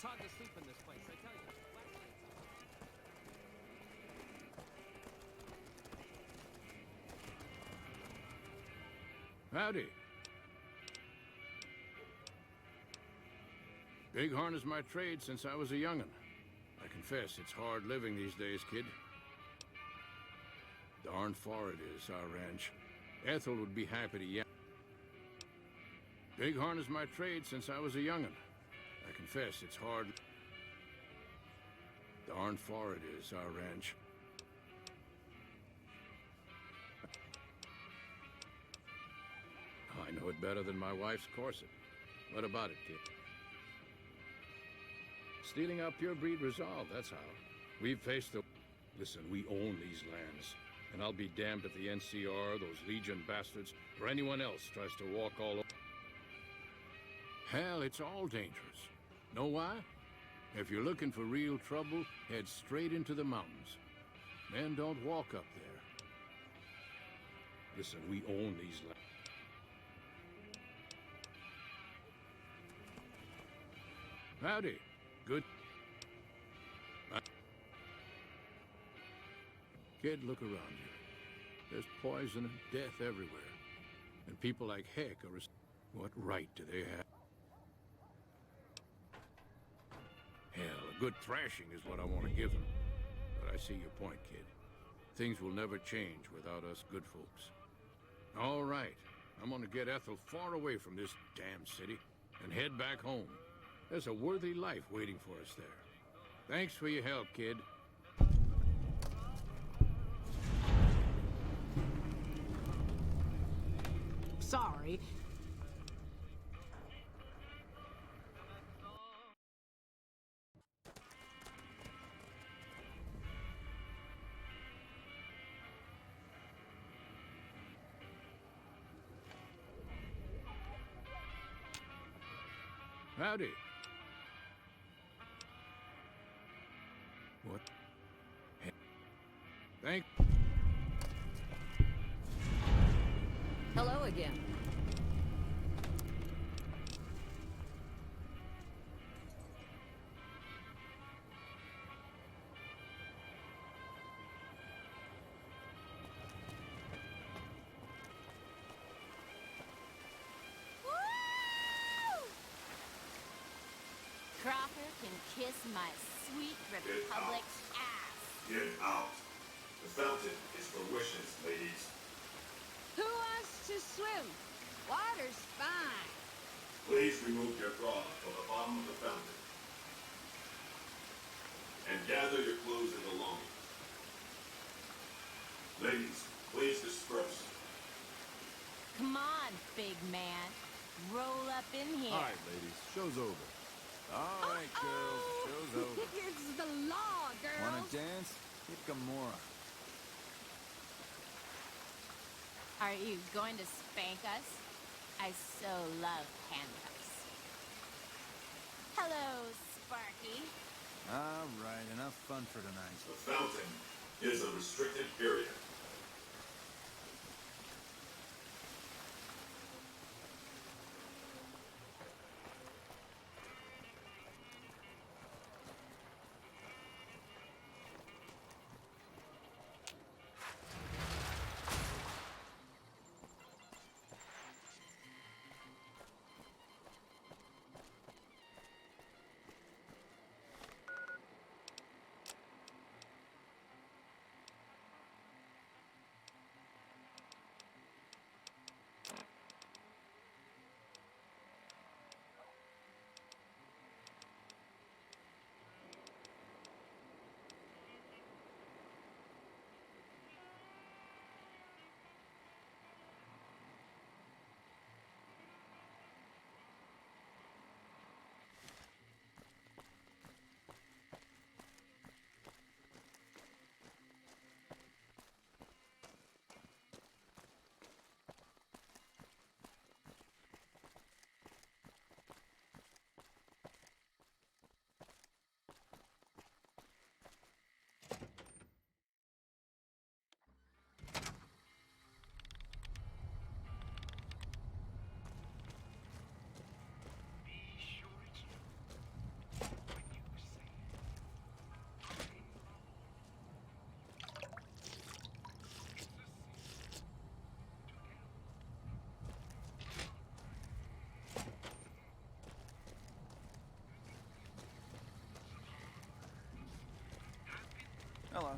It's hard to sleep in this place, I tell you. Howdy. Bighorn is my trade since I was a young'un. I confess, it's hard living these days, kid. Darn far it is, our ranch. Ethel would be happy to Bighorn is my trade since I was a young'un. I confess, it's hard. Darn far it is, our ranch. I know it better than my wife's corset. What about it, kid? Stealing our pure breed resolve, that's how. We've faced the... Listen, we own these lands. And I'll be damned if the NCR, those Legion bastards, or anyone else tries to walk all over. Hell, it's all dangerous. Know why? If you're looking for real trouble, head straight into the mountains. Men don't walk up there. Listen, we own these lands. Howdy. Good. Kid, look around you. There's poison and death everywhere. And people like heck are... What right do they have? Hell, a good thrashing is what I want to give them. But I see your point, kid. Things will never change without us good folks. All right. I'm gonna get Ethel far away from this damn city and head back home. There's a worthy life waiting for us there. Thanks for your help, kid. Sorry. Howdy. What? Hey. Thank... Hello again. Crocker can kiss my sweet Republic ass. Get out. The fountain is for wishes, ladies. Who wants to swim? Water's fine. Please remove your bra from the bottom of the fountain. And gather your clothes and belongings. Ladies, please disperse. Come on, big man. Roll up in here. All right, ladies, show's over. All right, girls, show's over. It's the law, girls. Wanna dance? Hit Gamora. Are you going to spank us? I so love handcuffs. Hello, Sparky. All right, enough fun for tonight. The fountain is a restricted area. Hello.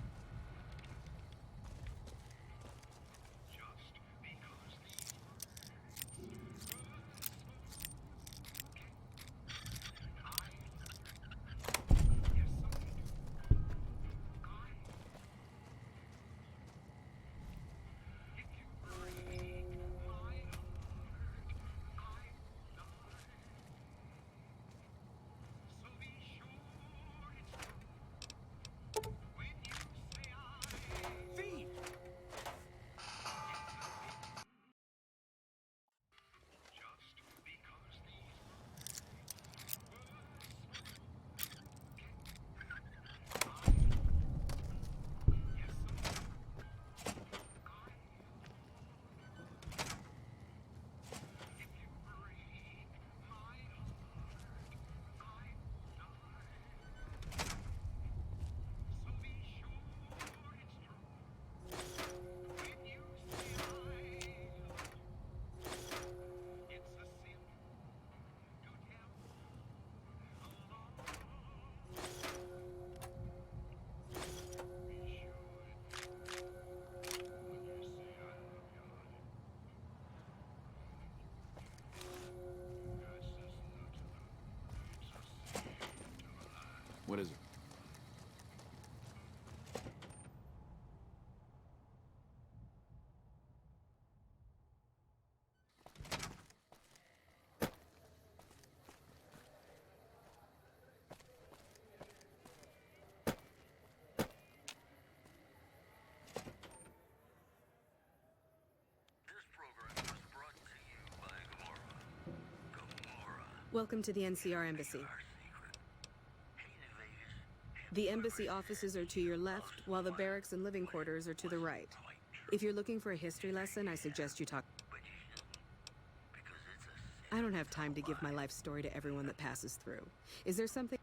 What is it? Welcome to the NCR Embassy. The embassy offices are to your left, while the barracks and living quarters are to the right. If you're looking for a history lesson, I suggest you talk. I don't have time to give my life story to everyone that passes through. Is there something?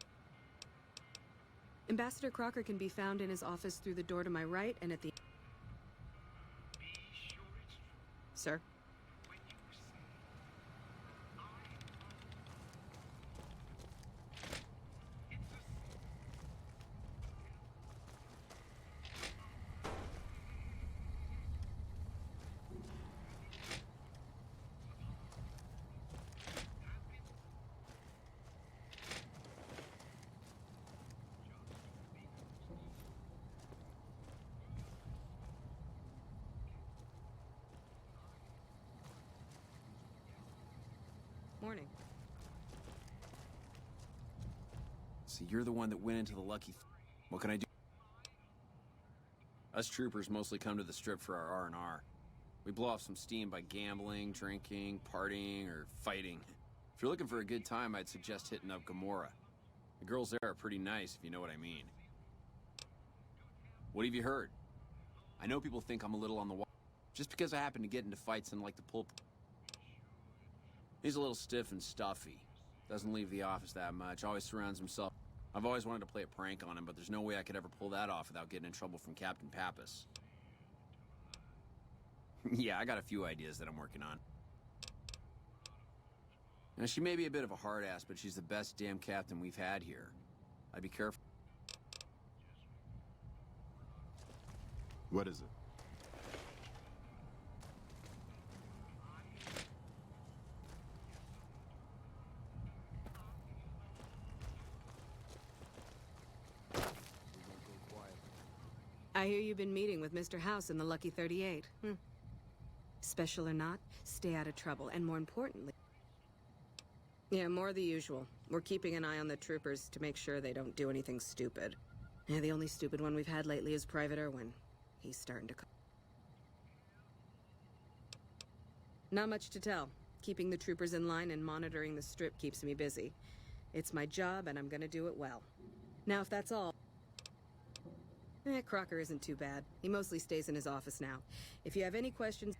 Ambassador Crocker can be found in his office through the door to my right and at the... Sir? Morning. So you're the one that went into the lucky... What can I do? Us troopers mostly come to the strip for our R&R. We blow off some steam by gambling, drinking, partying, or fighting. If you're looking for a good time, I'd suggest hitting up Gomorrah. The girls there are pretty nice, if you know what I mean. What have you heard? I know people think I'm a little on the wall. Just because I happen to get into fights and like to pull... He's a little stiff and stuffy. Doesn't leave the office that much. Always surrounds himself. I've always wanted to play a prank on him, but there's no way I could ever pull that off without getting in trouble from Captain Pappas. Yeah, I got a few ideas that I'm working on. Now, she may be a bit of a hard ass, but she's the best damn captain we've had here. I'd be careful. What is it? I hear you've been meeting with Mr. House in the Lucky 38. Special or not, stay out of trouble, and more importantly... Yeah, more of the usual. We're keeping an eye on the troopers to make sure they don't do anything stupid. Yeah, the only stupid one we've had lately is Private Irwin. He's starting to... Not much to tell. Keeping the troopers in line and monitoring the strip keeps me busy. It's my job, and I'm gonna do it well. Now, if that's all... Crocker isn't too bad. He mostly stays in his office now. If you have any questions...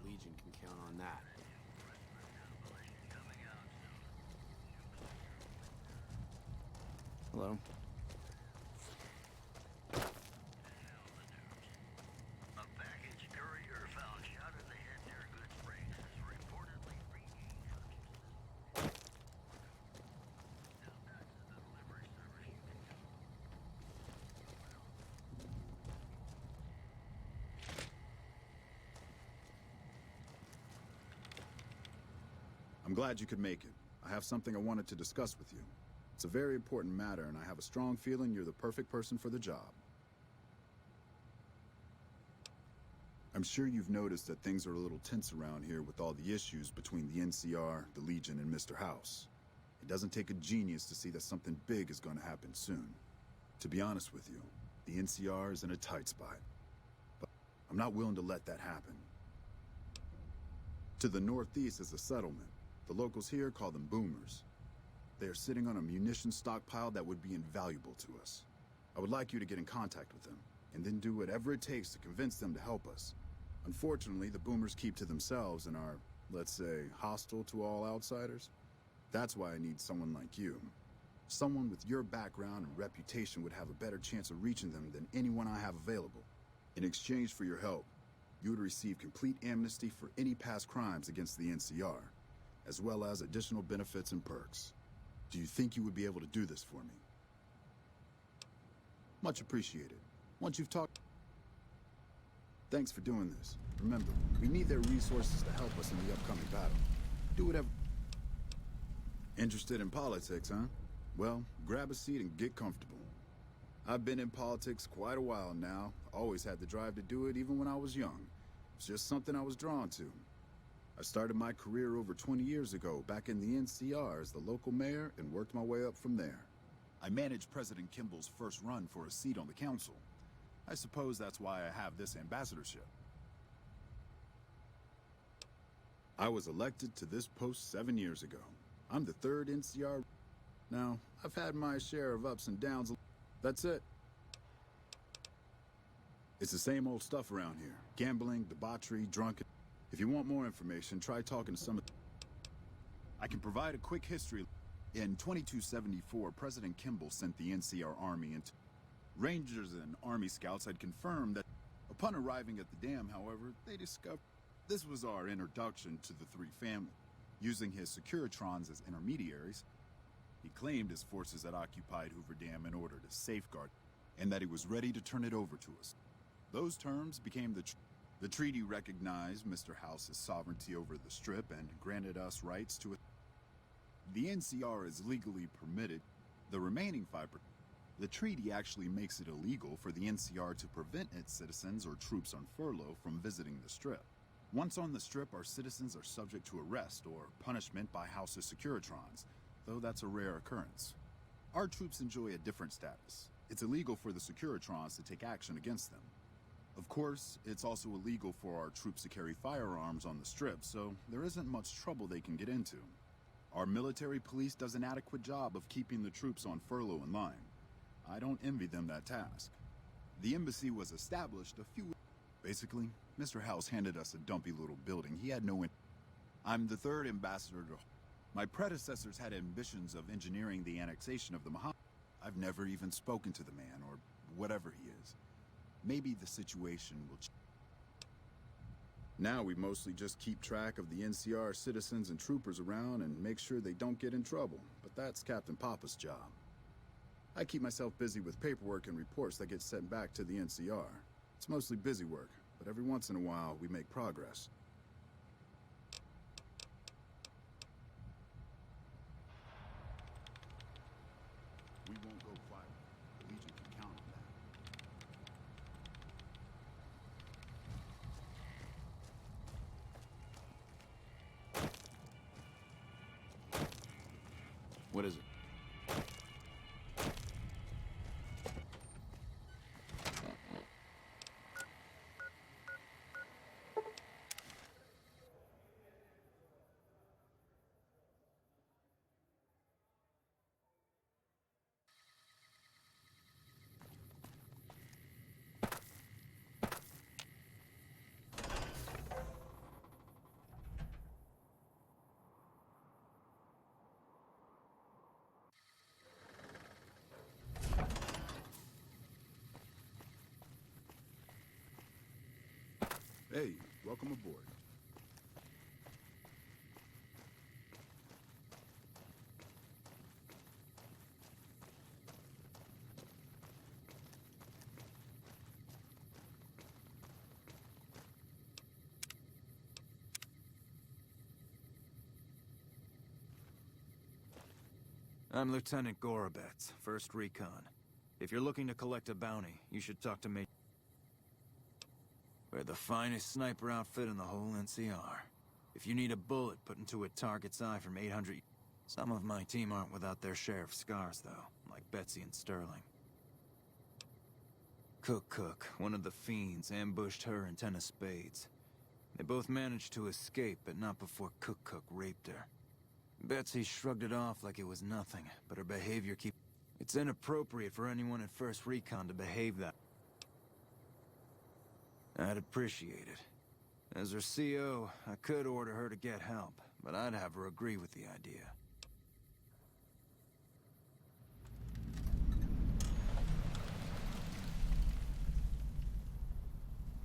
Legion can count on that. Hello? A package courier found shot in the head near Good Springs is reportedly regained consciousness. Now that's the delivery service you can use. I'm glad you could make it. I have something I wanted to discuss with you. It's a very important matter, and I have a strong feeling you're the perfect person for the job. I'm sure you've noticed that things are a little tense around here with all the issues between the NCR, the Legion, and Mr. House. It doesn't take a genius to see that something big is going to happen soon. To be honest with you, the NCR is in a tight spot. But I'm not willing to let that happen. To the northeast is a settlement. The locals here call them boomers. They are sitting on a munitions stockpile that would be invaluable to us. I would like you to get in contact with them, and then do whatever it takes to convince them to help us. Unfortunately, the boomers keep to themselves and are, let's say, hostile to all outsiders. That's why I need someone like you. Someone with your background and reputation would have a better chance of reaching them than anyone I have available. In exchange for your help, you would receive complete amnesty for any past crimes against the NCR, as well as additional benefits and perks. Do you think you would be able to do this for me? Much appreciated. Once you've talked... Thanks for doing this. Remember, we need their resources to help us in the upcoming battle. Do whatever... Interested in politics, huh? Well, grab a seat and get comfortable. I've been in politics quite a while now. Always had the drive to do it even when I was young. It's just something I was drawn to. I started my career over 20 years ago, back in the NCR as the local mayor, and worked my way up from there. I managed President Kimball's first run for a seat on the council. I suppose that's why I have this ambassadorship. I was elected to this post 7 years ago. I'm the third NCR. Now, I've had my share of ups and downs. That's it. It's the same old stuff around here. Gambling, debauchery, drunken. If you want more information, try talking to some of... I can provide a quick history. In 2274, President Kimball sent the NCR Army into... Rangers and Army Scouts had confirmed that upon arriving at the dam, however, they discovered... This was our introduction to the three families. Using his Securitrons as intermediaries, he claimed his forces had occupied Hoover Dam in order to safeguard, and that he was ready to turn it over to us. Those terms became the treaty recognized Mr. House's sovereignty over the Strip and granted us rights to it. The NCR is legally permitted. The remaining 5%. The treaty actually makes it illegal for the NCR to prevent its citizens or troops on furlough from visiting the Strip. Once on the Strip, our citizens are subject to arrest or punishment by House's Securitrons, though that's a rare occurrence. Our troops enjoy a different status. It's illegal for the Securitrons to take action against them. Of course, it's also illegal for our troops to carry firearms on the Strip, so there isn't much trouble they can get into. Our military police does an adequate job of keeping the troops on furlough in line. I don't envy them that task. The embassy was established a few... Basically, Mr. House handed us a dumpy little building. He had no... I'm the third ambassador to... My predecessors had ambitions of engineering the annexation of the Muhammad. I've never even spoken to the man, or whatever he is. Maybe the situation will change. Now we mostly just keep track of the NCR citizens and troopers around and make sure they don't get in trouble, but that's Captain Papa's job. I keep myself busy with paperwork and reports that get sent back to the NCR. It's mostly busy work, but every once in a while we make progress. We won't go quiet. The Legion can count on that. What is it? Hey, welcome aboard. I'm Lieutenant Gorobets, 1st Recon. If you're looking to collect a bounty, you should talk to me. We're the finest sniper outfit in the whole NCR. If you need a bullet put into a target's eye from 800... Some of my team aren't without their share of scars, though, like Betsy and Sterling. Cook, one of the fiends, ambushed her and 10 of spades. They both managed to escape, but not before Cook raped her. Betsy shrugged it off like it was nothing, but her behavior It's inappropriate for anyone at 1st Recon to behave that. I'd appreciate it. As her CO, I could order her to get help, but I'd have her agree with the idea.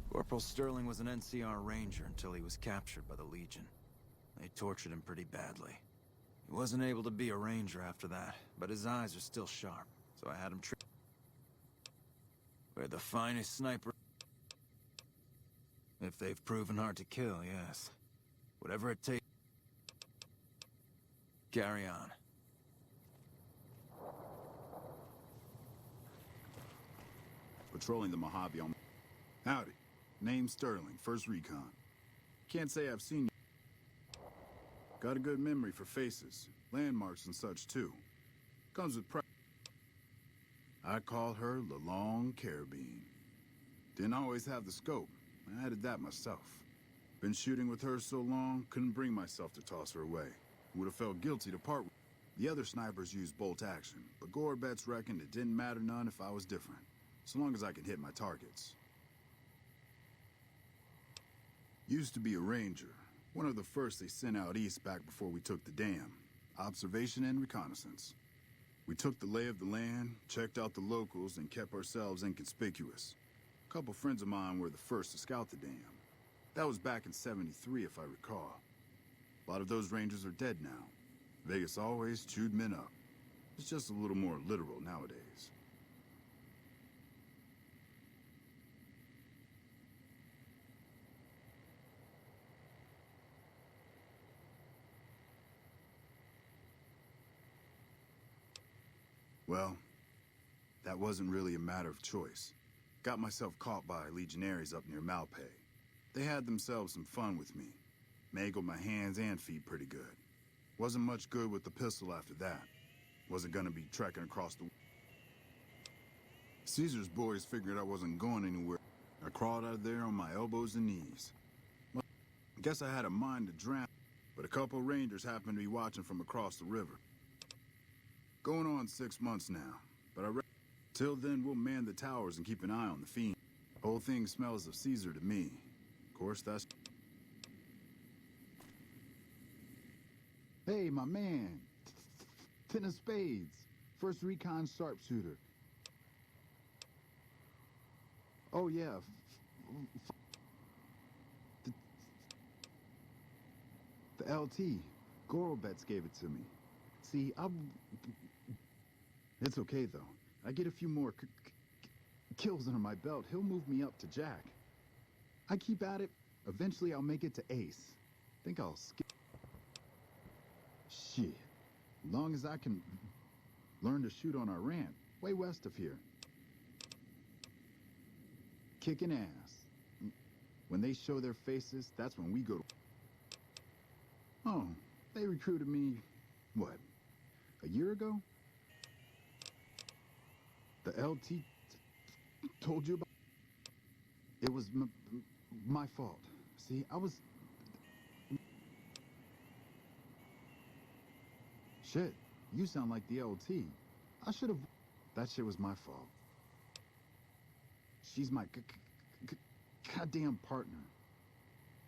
Corporal Sterling was an NCR Ranger until he was captured by the Legion. They tortured him pretty badly. He wasn't able to be a Ranger after that, but his eyes are still sharp, so I had him trained. We're the finest sniper... If they've proven hard to kill, yes. Whatever it takes... Carry on. Patrolling the Mojave on... Howdy. Name's Sterling, 1st Recon. Can't say I've seen you. Got a good memory for faces, landmarks and such too. Comes with pride. I call her the Long Carabine. Didn't always have the scope. I added that myself. Been shooting with her so long, couldn't bring myself to toss her away. Would have felt guilty to part with. The other snipers used bolt action, but Gorobets reckoned it didn't matter none if I was different, so long as I could hit my targets. Used to be a ranger, one of the first they sent out east back before we took the dam. Observation and reconnaissance. We took the lay of the land, checked out the locals, and kept ourselves inconspicuous. A couple friends of mine were the first to scout the dam. That was back in '73, if I recall. A lot of those rangers are dead now. Vegas always chewed men up. It's just a little more literal nowadays. Well, that wasn't really a matter of choice. Got myself caught by legionaries up near Malpay. They had themselves some fun with me. Mangled my hands and feet pretty good. Wasn't much good with the pistol after that. Wasn't gonna be trekking across the... Caesar's boys figured I wasn't going anywhere. I crawled out of there on my elbows and knees. Well, I guess I had a mind to drown, but a couple rangers happened to be watching from across the river. Going on 6 months now, but till then we'll man the towers and keep an eye on the fiend. Whole thing smells of Caesar to me. Of course, that's... Hey, my man. 10 of spades. 1st Recon sharpshooter. Oh, yeah. The LT. Gorobets gave it to me. See, It's okay, though. I get a few more kills under my belt. He'll move me up to Jack. I keep at it. Eventually, I'll make it to Ace. Think I'll skip... Shit. Long as I can learn to shoot on our ramp, way west of here. Kicking ass. When they show their faces, that's when we go to... Oh, they recruited me, what, a year ago? The LT told you about... It was my fault. See, I was... Shit, you sound like the LT. I should have... That shit was my fault. She's my goddamn partner.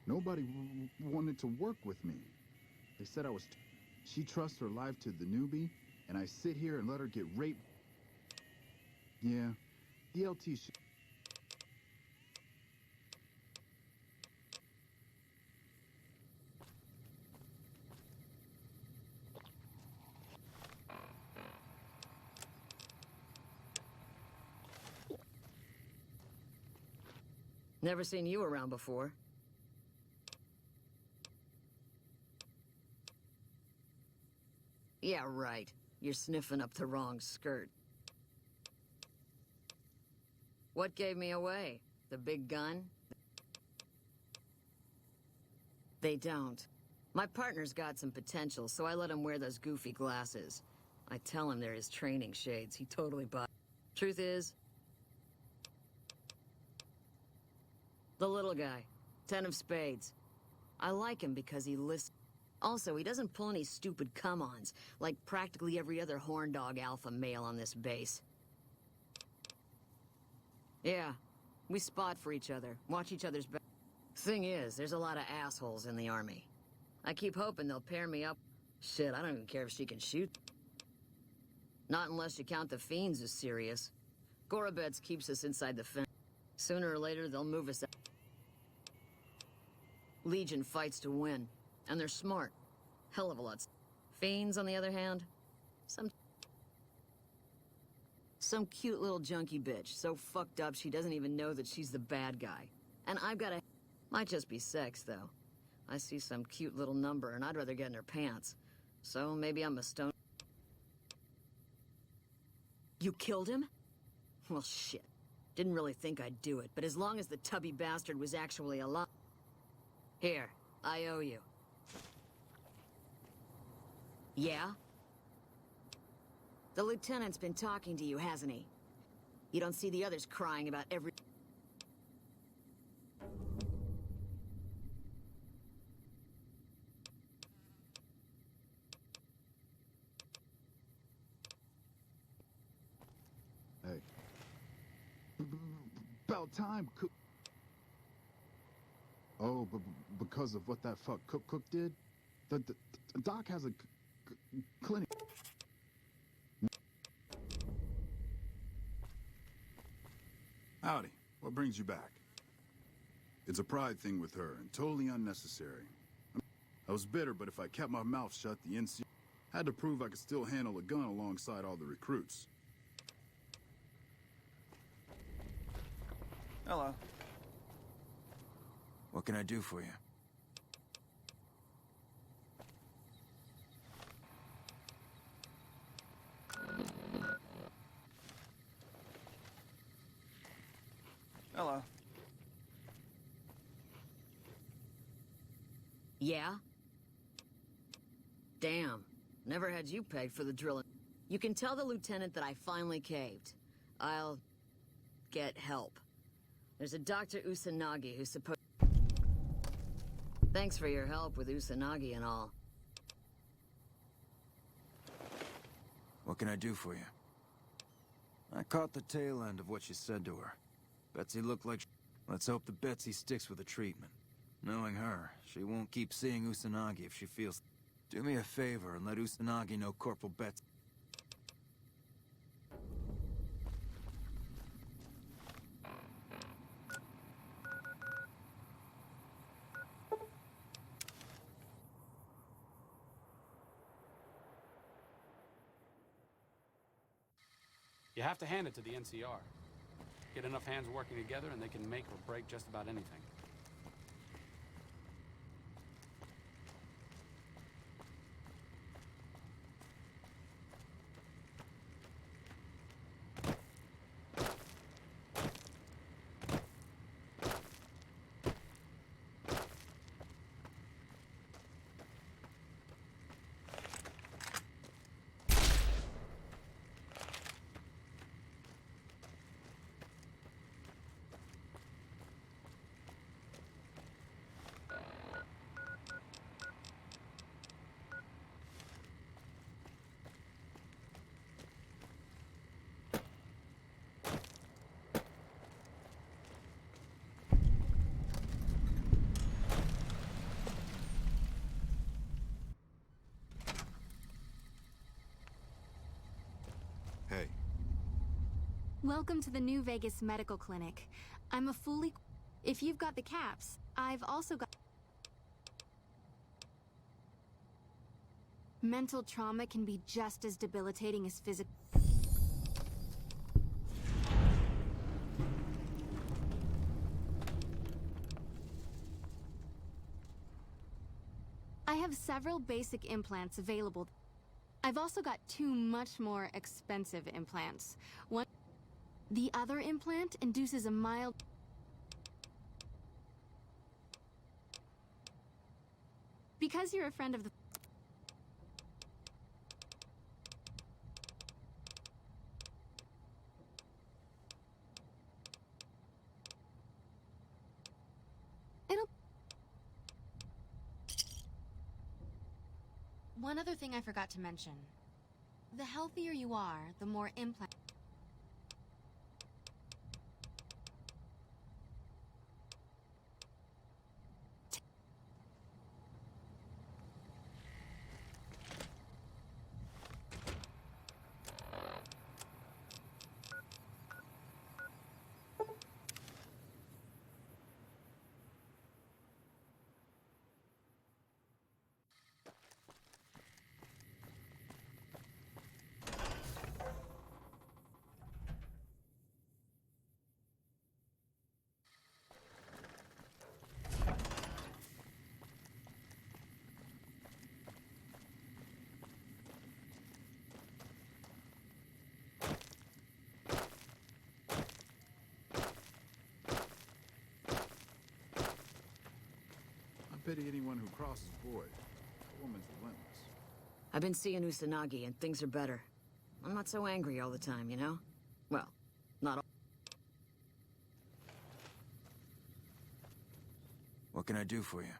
Nobody wanted to work with me. They said I was... She trusts her life to the newbie, and I sit here and let her get raped. Yeah, the LT should... Never seen you around before. Yeah, right. You're sniffing up the wrong skirt. What gave me away? The big gun? They don't. My partner's got some potential, so I let him wear those goofy glasses. I tell him they're his training shades. He totally buys. Truth is, the little guy, 10 of spades. I like him because he listens. Also, he doesn't pull any stupid come-ons, like practically every other horn dog alpha male on this base. Yeah, we spot for each other, watch each other's back. Thing is, there's a lot of assholes in the army. I keep hoping they'll pair me up. Shit, I don't even care if she can shoot. Not unless you count the fiends as serious. Gorobets keeps us inside the fence. Sooner or later, they'll move us out. Legion fights to win, and they're smart. Hell of a lot. Fiends, on the other hand, some cute little junkie bitch, so fucked up she doesn't even know that she's the bad guy. And I've got a... Might just be sex, though. I see some cute little number, and I'd rather get in her pants. So maybe I'm a stone... You killed him? Well, shit. Didn't really think I'd do it, but as long as the tubby bastard was actually alive... Here, I owe you. Yeah? The lieutenant's been talking to you, hasn't he? You don't see the others crying about every... Hey. About time, Cook. Oh, but because of what that fuck Cook did? The doc has a clinic. Howdy. What brings you back? It's a pride thing with her, and totally unnecessary. I was bitter, but if I kept my mouth shut, the NC had to prove I could still handle a gun alongside all the recruits. Hello. What can I do for you? Hello. Yeah? Damn. Never had you pegged for the drilling. You can tell the lieutenant that I finally caved. I'll... get help. There's a Dr. Usanagi who's supposed... Thanks for your help with Usanagi and all. What can I do for you? I caught the tail end of what you said to her. Betsy looked like... Let's hope that Betsy sticks with the treatment. Knowing her, she won't keep seeing Usanagi if she feels... Do me a favor and let Usanagi know Corporal Betsy... You have to hand it to the NCR. Get enough hands working together and they can make or break just about anything. Hey. Welcome to the New Vegas Medical Clinic. I'm a fully... If you've got the caps, I've also got... Mental trauma can be just as debilitating as physical... I have several basic implants available. I've also got two much more expensive implants. One, the other implant induces a mild... Because you're a friend of the... One other thing I forgot to mention. The healthier you are, the more implant... I pity anyone who crosses Boyd. That woman's relentless. I've been seeing Usanagi, and things are better. I'm not so angry all the time, you know? Well, not all. What can I do for you?